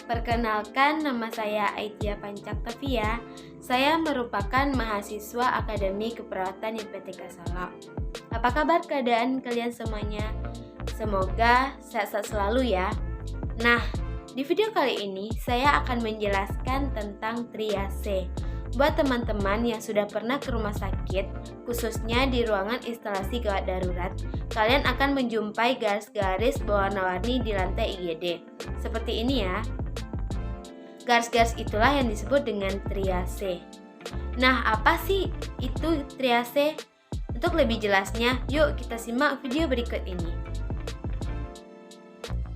Perkenalkan, nama saya Aitia Pancaktavia. Saya merupakan mahasiswa Akademi Keperawatan IPTK Solo. Apa kabar keadaan kalian semuanya? Semoga sehat-sehat selalu ya. Nah, di video kali ini saya akan menjelaskan tentang triase. Buat teman-teman yang sudah pernah ke rumah sakit, khususnya di ruangan instalasi gawat darurat, kalian akan menjumpai garis-garis berwarna-warni di lantai IGD. Seperti ini ya. Garis-garis itulah yang disebut dengan triase. Nah, apa sih itu triase? Untuk lebih jelasnya, yuk kita simak video berikut ini.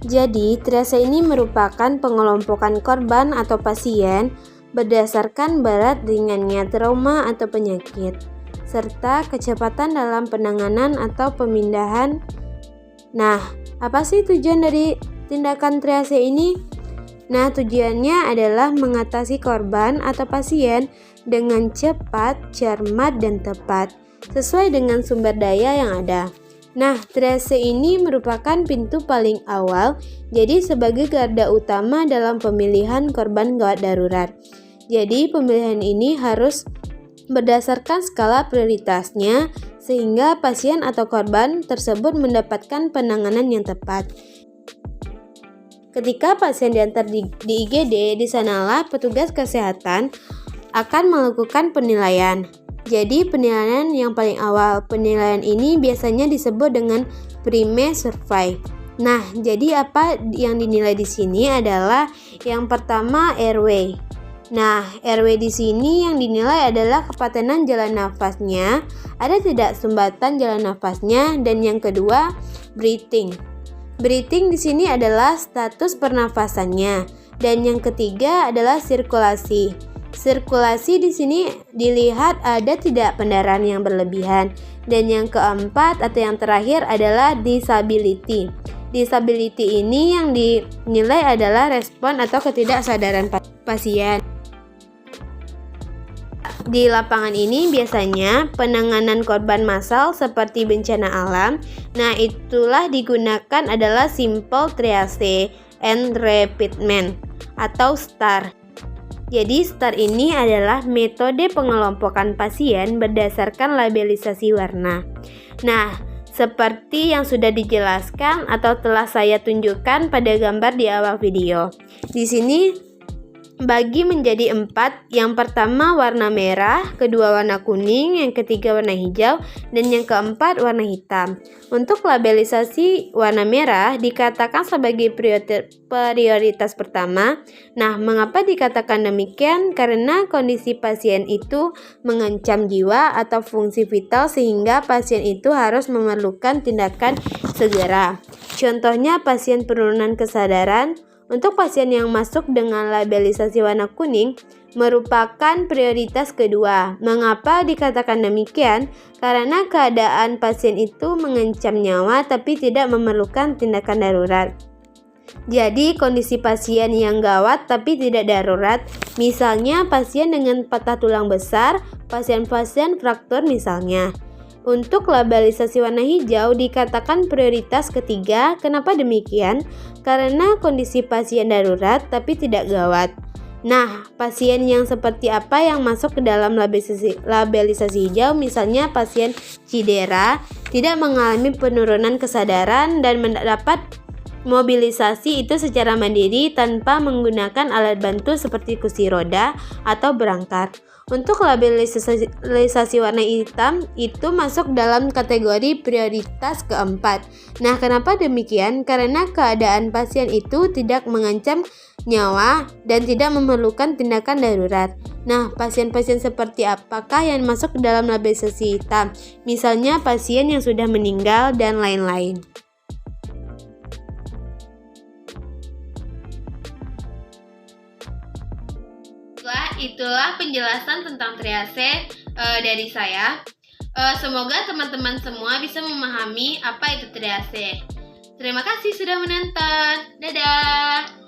Jadi, triase ini merupakan pengelompokan korban atau pasien berdasarkan berat ringannya trauma atau penyakit, serta kecepatan dalam penanganan atau pemindahan. Nah, apa sih tujuan dari tindakan triase ini? Nah, tujuannya adalah mengatasi korban atau pasien dengan cepat, cermat, dan tepat, sesuai dengan sumber daya yang ada. Nah, triase ini merupakan pintu paling awal, jadi sebagai garda utama dalam pemilihan korban gawat darurat. Jadi, pemilihan ini harus berdasarkan skala prioritasnya, sehingga pasien atau korban tersebut mendapatkan penanganan yang tepat. Ketika pasien diantar di IGD, di sanalah petugas kesehatan akan melakukan penilaian. Jadi, penilaian yang paling awal, penilaian ini biasanya disebut dengan prime survey. Nah, jadi apa yang dinilai di sini adalah yang pertama airway. Nah, airway di sini yang dinilai adalah kepatenan jalan nafasnya, ada tidak sumbatan jalan nafasnya, dan yang kedua breathing. Breathing di sini adalah status pernafasannya, dan yang ketiga adalah sirkulasi. Sirkulasi di sini dilihat ada tidak pendarahan yang berlebihan, dan yang keempat atau yang terakhir adalah disability. Disability ini yang dinilai adalah respon atau ketidaksadaran pasien. Di lapangan ini biasanya penanganan korban massal seperti bencana alam. Nah, itulah digunakan adalah simple triage and repeatment atau STAR. Jadi STAR ini adalah metode pengelompokan pasien berdasarkan labelisasi warna. Nah, seperti yang sudah dijelaskan atau telah saya tunjukkan pada gambar di awal video. Di sini bagi menjadi 4, yang pertama warna merah, kedua warna kuning, yang ketiga warna hijau, dan yang keempat warna hitam. Untuk labelisasi warna merah dikatakan sebagai prioritas pertama. Nah, mengapa dikatakan demikian? Karena kondisi pasien itu mengancam jiwa atau fungsi vital sehingga pasien itu harus memerlukan tindakan segera. Contohnya pasien penurunan kesadaran. Untuk pasien yang masuk dengan labelisasi warna kuning merupakan prioritas kedua. Mengapa dikatakan demikian? Karena keadaan pasien itu mengancam nyawa tapi tidak memerlukan tindakan darurat. Jadi kondisi pasien yang gawat tapi tidak darurat, misalnya pasien dengan patah tulang besar, pasien-pasien fraktur misalnya. Untuk labelisasi warna hijau dikatakan prioritas ketiga. Kenapa demikian? Karena kondisi pasien darurat tapi tidak gawat. Nah, pasien yang seperti apa yang masuk ke dalam labelisasi hijau? Misalnya pasien cedera, tidak mengalami penurunan kesadaran dan mendapat mobilisasi itu secara mandiri tanpa menggunakan alat bantu seperti kursi roda atau berangkat. Untuk labelisasi warna hitam itu masuk dalam kategori prioritas keempat. Nah, kenapa demikian? Karena keadaan pasien itu tidak mengancam nyawa dan tidak memerlukan tindakan darurat. Nah, pasien-pasien seperti apakah yang masuk ke dalam labelisasi hitam? Misalnya pasien yang sudah meninggal dan lain-lain. Itulah penjelasan tentang triase dari saya. Semoga teman-teman semua bisa memahami apa itu triase. Terima kasih sudah menonton. Dadah.